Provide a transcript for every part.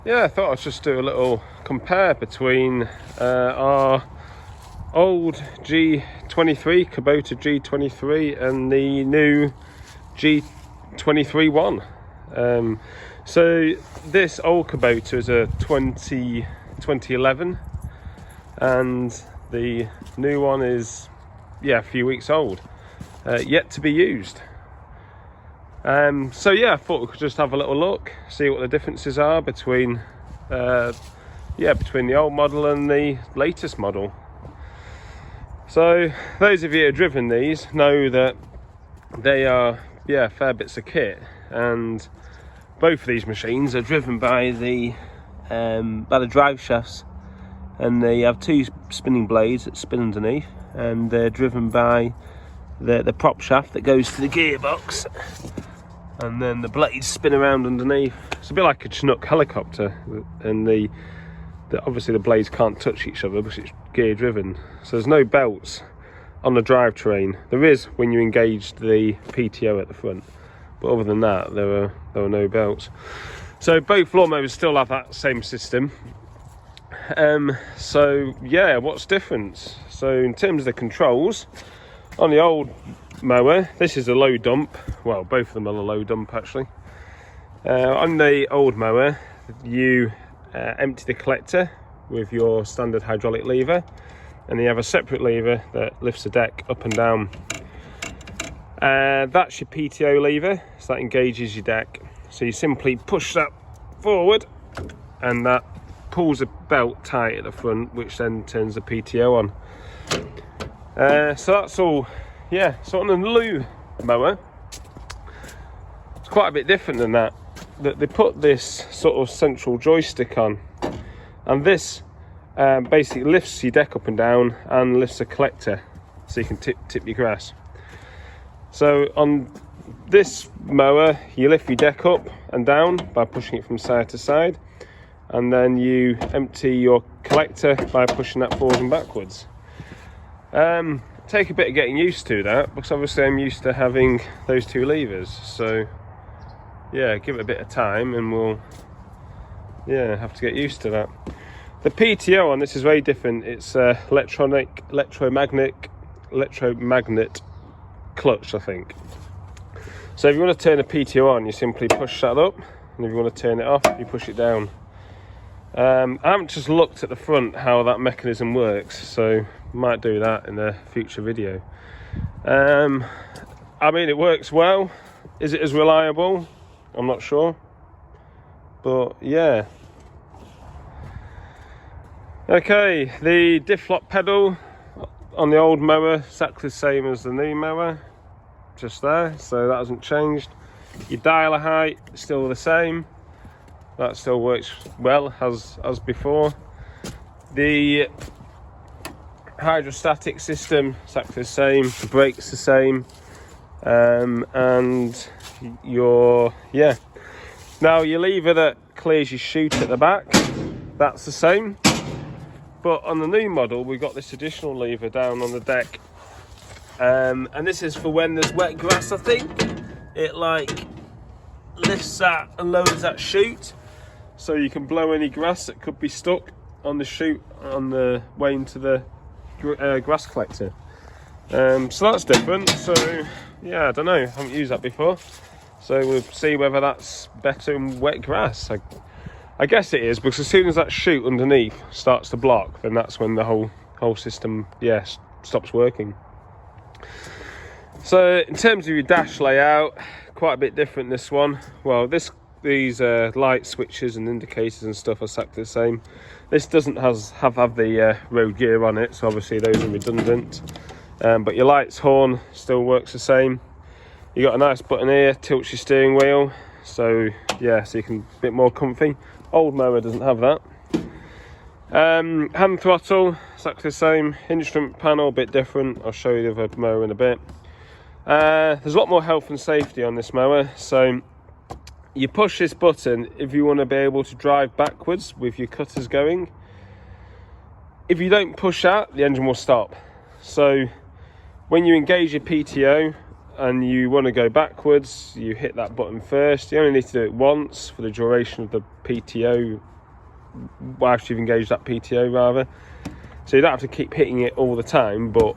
yeah, I thought I'd just do a little compare between our old G23, Kubota G23, and the new G231. So this old Kubota is a 2011, and the new one is, yeah, a few weeks old, yet to be used. So yeah, I thought we could just have a little look, see what the differences are between between the old model and the latest model. So those of you who have driven these know that they are, yeah, fair bits of kit, and both of these machines are driven by the drive shafts, and they have two spinning blades that spin underneath, and they're driven by the prop shaft that goes to the gearbox, and then the blades spin around underneath. It's a bit like a Chinook helicopter, and obviously the blades can't touch each other because it's gear driven, so there's no belts on the drivetrain. There is when you engage the PTO at the front, but other than that there are no belts. So both lawnmowers still have that same system. So yeah, what's different? So in terms of the controls, on the old mower, this is a low dump. Well, both of them are a low dump actually. On the old mower, you empty the collector with your standard hydraulic lever, and you have a separate lever that lifts the deck up and down. That's your PTO lever, so that engages your deck. So you simply push that forward, and that pulls a belt tight at the front, which then turns the PTO on. So that's all. Yeah, so on the new mower, it's quite a bit different than that. That they put this sort of central joystick on, and this basically lifts your deck up and down and lifts a collector, so you can tip your grass. So on this mower, you lift your deck up and down by pushing it from side to side, and then you empty your collector by pushing that forward and backwards. Take a bit of getting used to that, because obviously I'm used to having those two levers. So yeah, give it a bit of time and we'll have to get used to that. The PTO on this is very different. It's electromagnet clutch, I think. So if you want to turn a PTO on, you simply push that up, and if you want to turn it off, you push it down. I haven't just looked at the front how that mechanism works, so might do that in a future video. I mean, it works well. Is it as reliable? I'm not sure, but yeah. Okay, the diff lock pedal on the old mower, exactly the same as the new mower, just there, so that hasn't changed. Your dialer height is still the same, that still works well as before. The hydrostatic system is exactly the same, the brakes the same, and now your lever that clears your chute at the back, that's the same. But on the new model, we've got this additional lever down on the deck, and this is for when there's wet grass. I think it like lifts that and lowers that chute, so you can blow any grass that could be stuck on the chute on the way into the grass collector. So that's different. So yeah, I don't know, I haven't used that before, so we'll see whether that's better in wet grass. I guess it is, because as soon as that chute underneath starts to block, then that's when the whole system stops working. So in terms of your dash layout, quite a bit different this one. Well, these light switches and indicators and stuff are exactly the same. This doesn't have the road gear on it, so obviously those are redundant. But your lights, horn still works the same. You got a nice button here, tilts your steering wheel, so yeah, so you can a bit more comfy. Old mower doesn't have that. Hand throttle, exactly the same. Instrument panel, a bit different. I'll show you the other mower in a bit. There's a lot more health and safety on this mower. So you push this button if you want to be able to drive backwards with your cutters going. If you don't push that, the engine will stop. So when you engage your PTO and you want to go backwards, you hit that button first. You only need to do it once for the duration of the PTO whilst you've engaged that PTO rather. So you don't have to keep hitting it all the time, but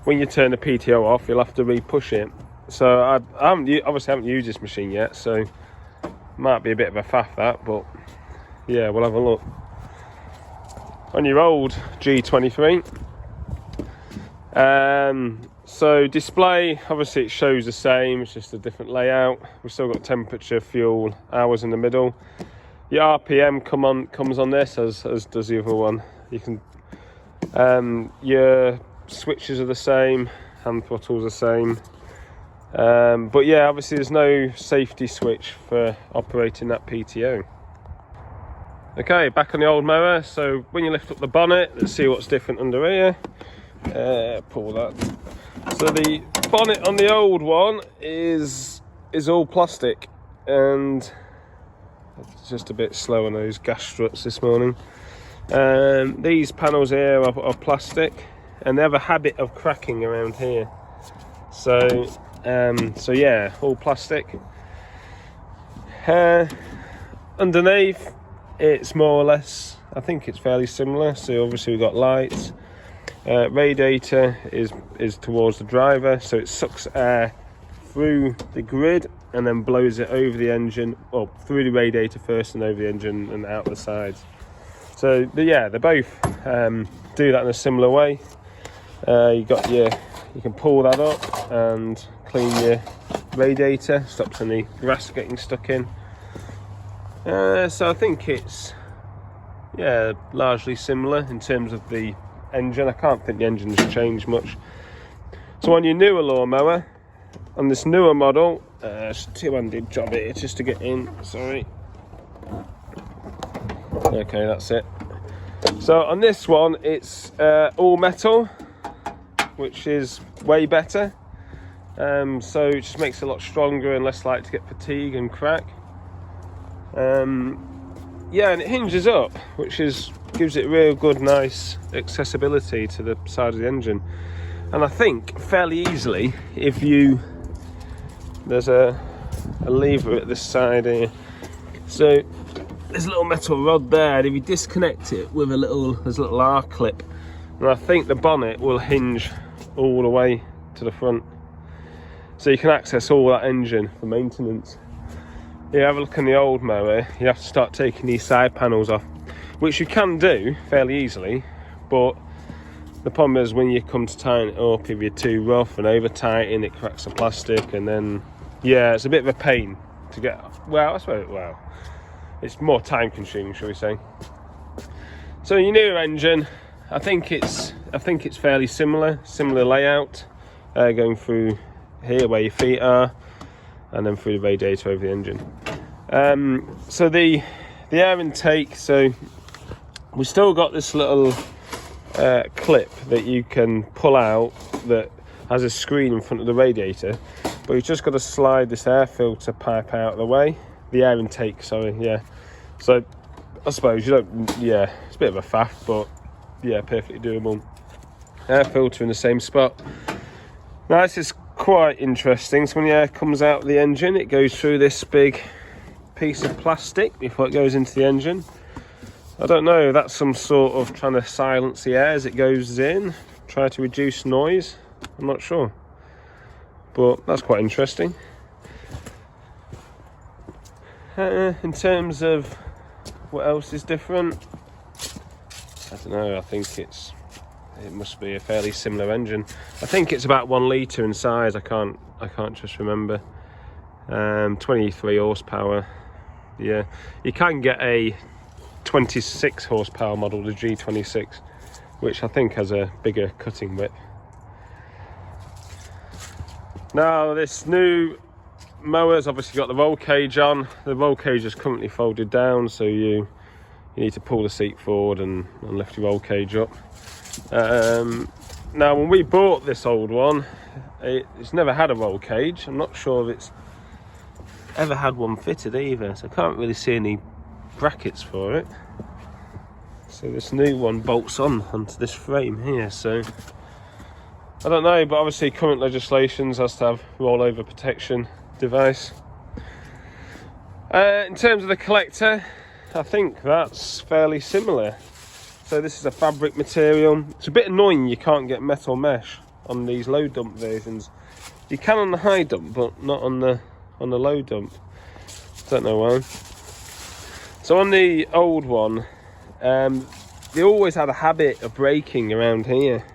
when you turn the PTO off, you'll have to re-push it. So I obviously haven't used this machine yet, so might be a bit of a faff that, but yeah, we'll have a look. On your old G23, so display, obviously it shows the same, it's just a different layout. We've still got temperature, fuel, hours in the middle. Your RPM comes on this as does the other one. You can your switches are the same, hand throttle's the same. But yeah, obviously there's no safety switch for operating that PTO. Okay, back on the old mower. So when you lift up the bonnet, let's see what's different under here. Pull that. So the bonnet on the old one is all plastic, and it's just a bit slow on those gas struts this morning. These panels here are plastic, and they have a habit of cracking around here. So yeah, all plastic. Underneath, it's more or less, I think it's fairly similar. So obviously we've got lights. Radiator is towards the driver, so it sucks air through the grid and then blows it over the engine, well, through the radiator first and over the engine and out the sides. So yeah, they both do that in a similar way. You can pull that up and clean your radiator, stops any grass getting stuck in. So I think it's, yeah, largely similar in terms of the engine. I can't think the engine's changed much. So on your newer lawnmower, on this newer model, it's a two-handed job here just to get in, sorry. Okay, that's it. So on this one, it's all metal, which is way better. So it just makes it a lot stronger and less likely to get fatigue and crack. Yeah, and it hinges up, which gives it real good, nice accessibility to the side of the engine. And I think fairly easily, there's a lever at this side here. So there's a little metal rod there, and if you disconnect it with there's a little R clip, and I think the bonnet will hinge all the way to the front. So you can access all that engine for maintenance. You have a look on the old mower, you have to start taking these side panels off, which you can do fairly easily, but the problem is when you come to tighten it up, if you're too rough and over tighten, it cracks the plastic, and then yeah, it's a bit of a pain to get. Well, I suppose, well, it's more time consuming, shall we say. So your newer engine, I think it's fairly similar layout, going through here where your feet are, and then through the radiator over the engine. So the air intake, so we still got this little clip that you can pull out that has a screen in front of the radiator, but you've just got to slide this air filter pipe out of the way. The air intake, sorry, yeah. So I suppose you don't, yeah, it's a bit of a faff, but yeah, perfectly doable. Air filter in the same spot. Now this is quite interesting. So when the air comes out of the engine, it goes through this big piece of plastic before it goes into the engine. I don't know, that's some sort of trying to silence the air as it goes in, try to reduce noise, I'm not sure, but that's quite interesting. In terms of what else is different, I don't know, I think it must be a fairly similar engine. I think it's about 1 litre in size, I can't just remember. 23 horsepower. Yeah, you can get a 26 horsepower model, the G26, which I think has a bigger cutting width. Now this new mower's obviously got the roll cage on. The roll cage is currently folded down, so you need to pull the seat forward and lift your roll cage up. Now when we bought this old one, it's never had a roll cage. I'm not sure if it's ever had one fitted either, so I can't really see any brackets for it. So this new one bolts onto this frame here, so I don't know, but obviously current legislation has to have rollover protection device. In terms of the collector, I think that's fairly similar. So this is a fabric material. It's a bit annoying you can't get metal mesh on these low dump versions. You can on the high dump, but not on the low dump. Don't know why. So on the old one, they always had a habit of breaking around here.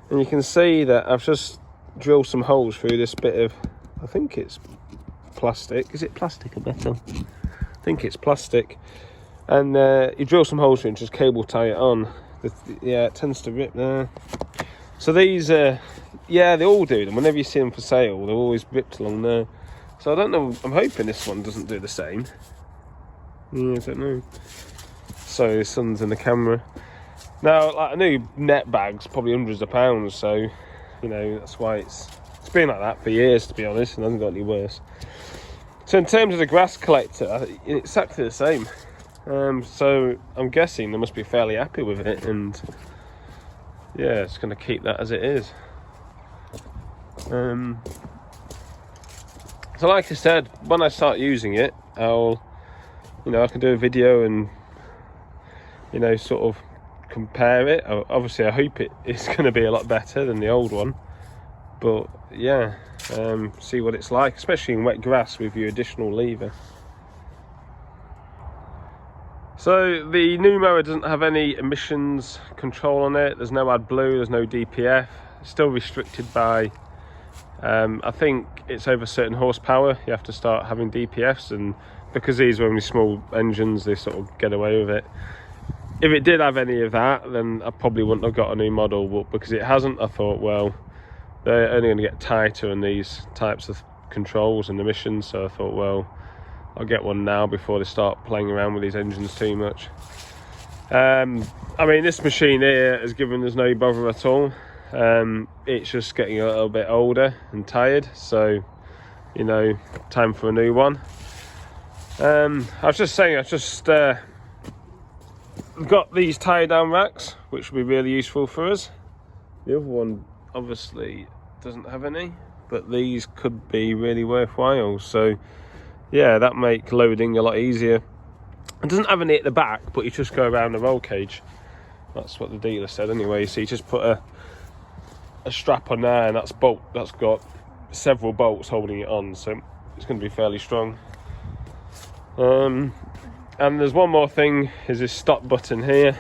And you can see that I've just drilled some holes through this bit of, I think it's plastic. Is it plastic or metal? I think it's plastic. And you drill some holes through and just cable tie it on. Yeah, it tends to rip there. So these, yeah, they all do them. Whenever you see them for sale, they're always ripped along there. So I don't know, I'm hoping this one doesn't do the same. Yeah, I don't know. So the sun's in the camera. Now, like a new net bag's probably hundreds of pounds, so, you know, that's why it's been like that for years, to be honest, and hasn't got any worse. So in terms of the grass collector, it's exactly the same. So I'm guessing they must be fairly happy with it, and yeah, it's going to keep that as it is. So like I said, when I start using it, I'll, you know, I can do a video and, you know, sort of compare it. Obviously I hope it's going to be a lot better than the old one, but yeah, see what it's like, especially in wet grass with your additional lever. So the new mower doesn't have any emissions control on it. There's no AdBlue, there's no DPF. It's still restricted by, I think it's over certain horsepower you have to start having DPFs, and because these are only small engines, they sort of get away with it. If it did have any of that, then I probably wouldn't have got a new model, but because it hasn't, I thought, well, they're only going to get tighter in these types of controls and emissions, so I thought, well, I'll get one now before they start playing around with these engines too much. I mean, this machine here has given us no bother at all. It's just getting a little bit older and tired, so, you know, time for a new one. I was just saying, I've just got these tie down racks, which will be really useful for us. The other one obviously doesn't have any, but these could be really worthwhile. So yeah, that make loading a lot easier. It doesn't have any at the back, but you just go around the roll cage. That's what the dealer said anyway. So you just put a strap on there, and that's got several bolts holding it on, so it's going to be fairly strong. And there's one more thing, is this stop button here.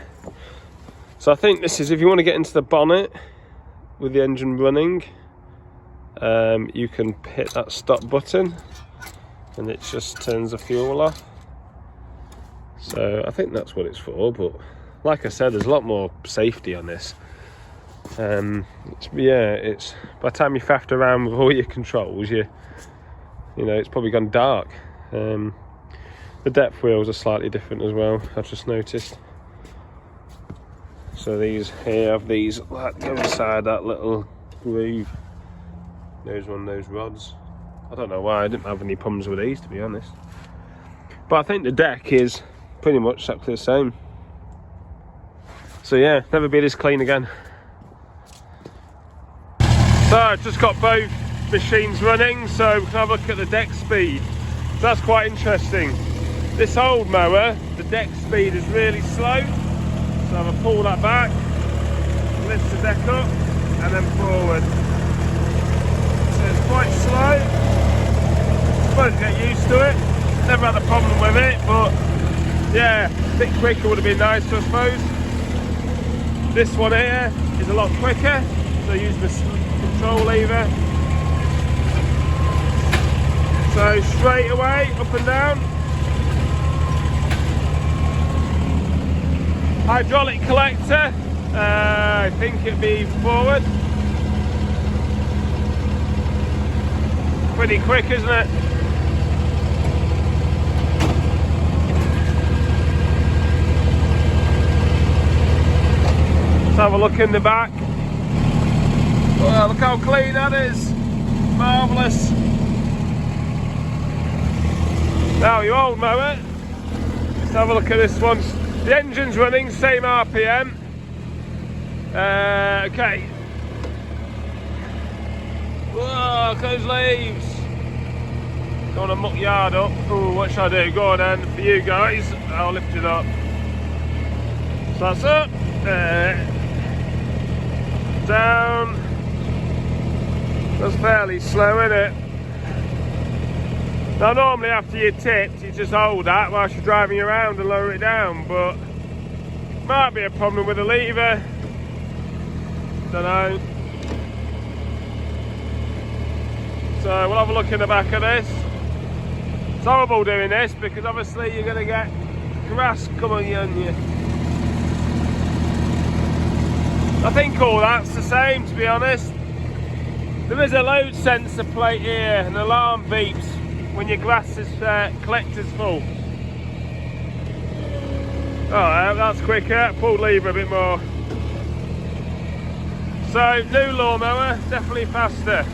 So I think this is if you want to get into the bonnet with the engine running, you can hit that stop button and it just turns the fuel off. So I think that's what it's for, but like I said, there's a lot more safety on this. It's by the time you faffed around with all your controls, you know, it's probably gone dark. The depth wheels are slightly different as well, I've just noticed. So these here have these, like, go inside that little groove. There's one of those rods. I don't know why I didn't have any problems with these, to be honest. But I think the deck is pretty much exactly the same. So yeah, never be this clean again. So I've just got both machines running, so we can have a look at the deck speed. So that's quite interesting. This old mower, the deck speed is really slow. So I'm gonna pull that back, lift the deck up, and then forward. So it's quite slow. I'm supposed to get used to it. Never had a problem with it, but yeah, a bit quicker would have been nice, I suppose. This one here is a lot quicker, so I use the control lever. So straight away, up and down. Hydraulic collector, I think it'd be forward. Pretty quick, isn't it? Let's have a look in the back. Well, look how clean that is. Marvellous. Now your old mower, let's have a look at this one. The engine's running, same RPM. Okay. Whoa, look at those leaves. Don't want to muck yard up. Ooh, what should I do? Go on then, for you guys, I'll lift it up. So that's up. Down. That's fairly slow, isn't it? Now normally after your tips you just hold that whilst you're driving around and lower it down, but might be a problem with the lever. Don't know. So we'll have a look in the back of this. It's horrible doing this because obviously you're going to get grass coming on you. I think all that's the same, to be honest. There is a load sensor plate here and alarm beeps when your grass is collector's full. Oh, that's quicker. Pulled lever a bit more. So, new lawnmower, definitely faster.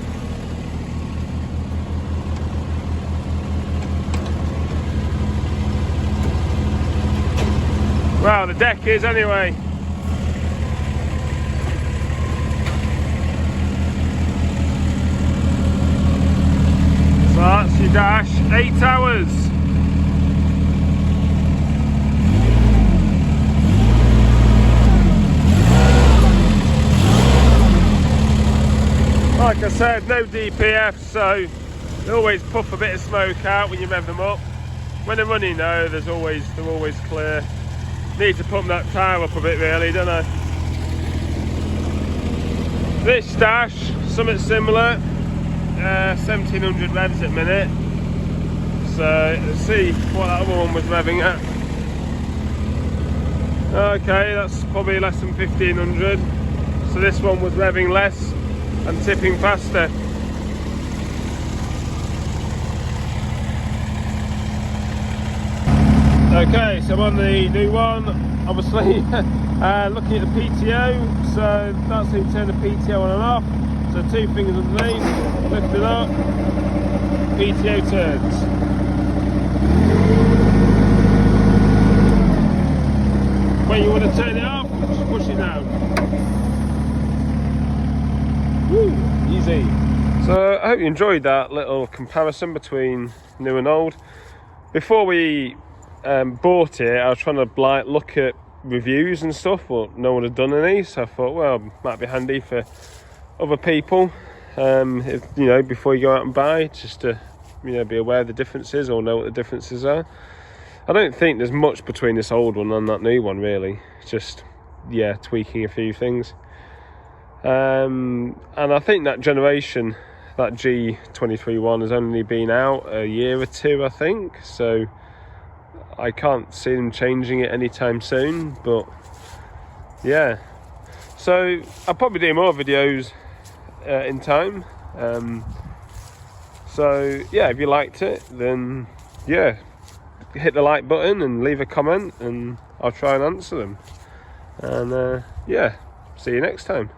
Well, the deck is anyway. So that's your dash, 8 hours. Like I said, no DPF, so they always puff a bit of smoke out when you rev them up. When they're running though, they're always clear. Need to pump that tyre up a bit really, don't I? This dash, something similar. 1700 revs at minute. So let's see what that other one was revving at. Okay, that's probably less than 1500. So this one was revving less and tipping faster. Okay, so I'm on the new one, obviously. Looking at the PTO, so that's how you turn the PTO on and off. So 2 fingers underneath, lift it up, PTO turns. When you want to turn it off, just push it down. Woo, easy. So I hope you enjoyed that little comparison between new and old. Before we bought it, I was trying to like look at reviews and stuff, but no one had done any, so I thought, well, it might be handy for other people, if, you know, before you go out and buy, just to, you know, be aware of the differences or know what the differences are. I don't think there's much between this old one and that new one really. It's just, yeah, tweaking a few things. And I think that generation, that G23 one, has only been out a year or two, I think. So I can't see them changing it anytime soon. But yeah, so I'll probably do more videos in time. So yeah, if you liked it, then yeah, hit the like button and leave a comment and I'll try and answer them. And yeah, see you next time.